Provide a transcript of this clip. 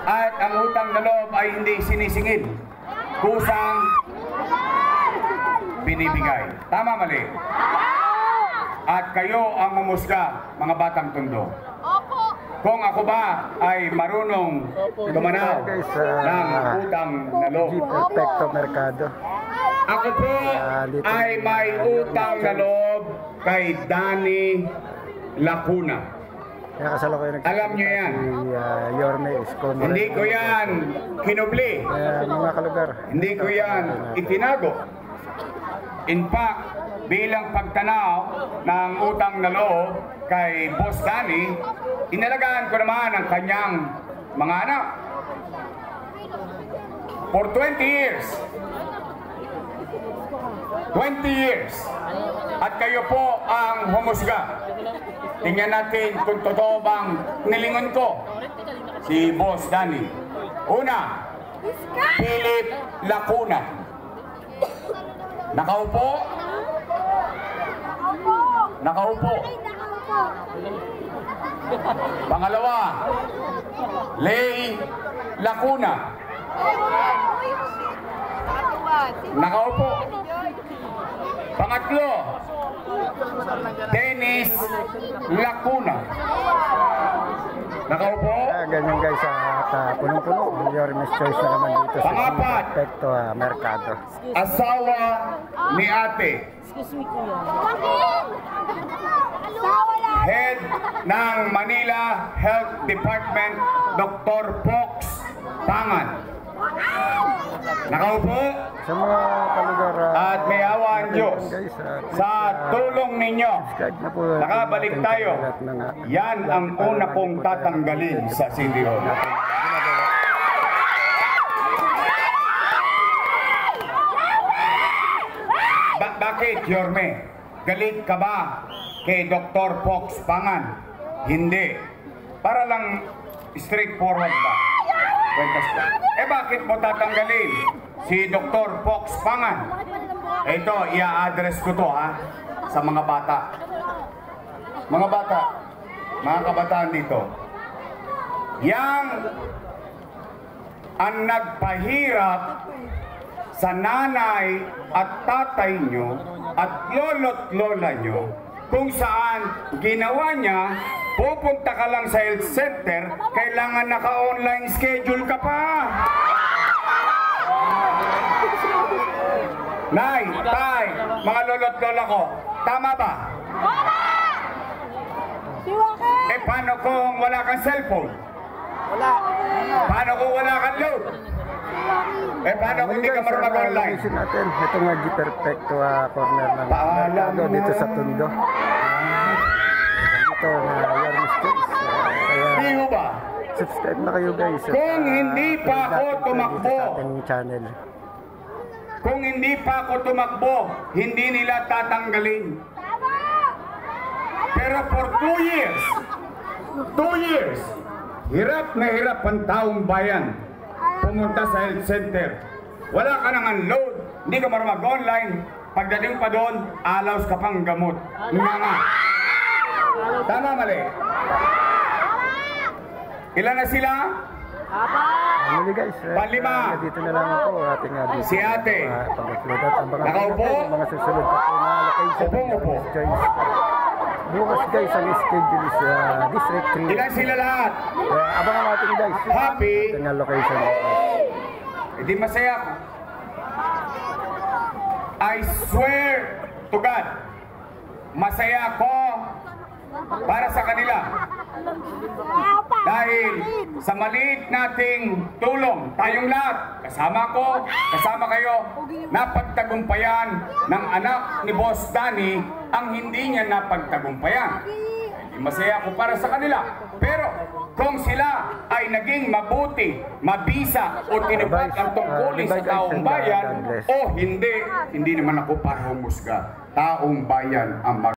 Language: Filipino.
at ang utang na loob ay hindi sinisingil, kusang binibigay. Tama, mali? At kayo ang mumusga, mga batang tondo. Kung ako ba ay marunong tumanaw ng utang na loob. Perfecto Mercado. Ako po ay may utang na loob kay Danny Lacuna. Alam niyo yan. Hindi ko yan kinubli. Mga kalugar. Hindi ko yan itinago. In fact, bilang pagtanaw ng utang na loob kay Boss Danny, inalagaan ko naman ang kanyang mga anak. For 20 years. 20 years. At kayo po ang humusga. Tingnan natin kung totoo bang nilingon ko si Boss Danny. Una, Philip Lacuna. Nakaupo? Nakaupo. Pangalawa, Lay Lacuna. Nakaupo. Pangatlo, Dennis Lacuna. Nakaupo. Ganyan guys, at punong-puno. Your choice na naman dito sa Perfecto Mercado. Asawa ni ate. Head ng Manila Health Department, Dr. Fox Pangan. Nakaupo. Sa mga kalugar, at may awa ang Diyos sa tulong ninyo. Nakabalik tayo. Yan ang una kong tatanggalin sa City Hall. Bakit, Yorme? Galit ka ba kay Dr. Fox Pangan? Hindi. Para lang straightforward ba? Bakit mo tatanggalin si Dr. Fox Pangan? Ito, i-address ko to sa mga bata. Mga bata, mga kabataan dito. Yang ang nagpahirap sa nanay at tatay nyo at lolo't lola nyo, kung saan ginawa niya, pupunta ka lang sa health center, kailangan naka-online schedule ka pa. Nay, tay, mga lolo't lola ko, tama ba? Paano kung wala kang cellphone? Wala. Paano kung wala kang load? Paano kung hindi ka marunong online? Natin. Ito nga Perfecto corner ng Mercado dito sa Tondo. Ito na your mistakes. Hindi mo ba? Subscribe na kayo guys. Kung hindi pa ako tumakbo, channel. Kung hindi pa ako tumakbo, hindi nila tatanggalin. Pero for 2 years, hirap na hirap ang taong bayan pumunta sa health center. Wala ka nang unload, hindi ka marunong mag-online. Pagdating pa doon, alaws ka pang gamot. Nga. Tama, mali? Ilan na sila? Muli guys, Panlima. dito na lang ako ating si ate. Nakaupo? Mga susunod pa po na location. Upo. Bukas guys, ang schedule is District 3. Ilan sila lahat? Abangan natin guys. Happy? Ito na location. Hindi masaya ako. I swear to God, masaya ako para sa kanila. Dahil sa maliit nating tulong, tayong lahat, kasama ko, kasama kayo, napagtagumpayan ng anak ni Boss Danny ang hindi niya napagtagumpayan. Masaya ako para sa kanila. Pero kung sila ay naging mabuti, mabisa o tinupad ang tungkulin sa taong bayan o hindi naman ako para humusga. Taong bayan ang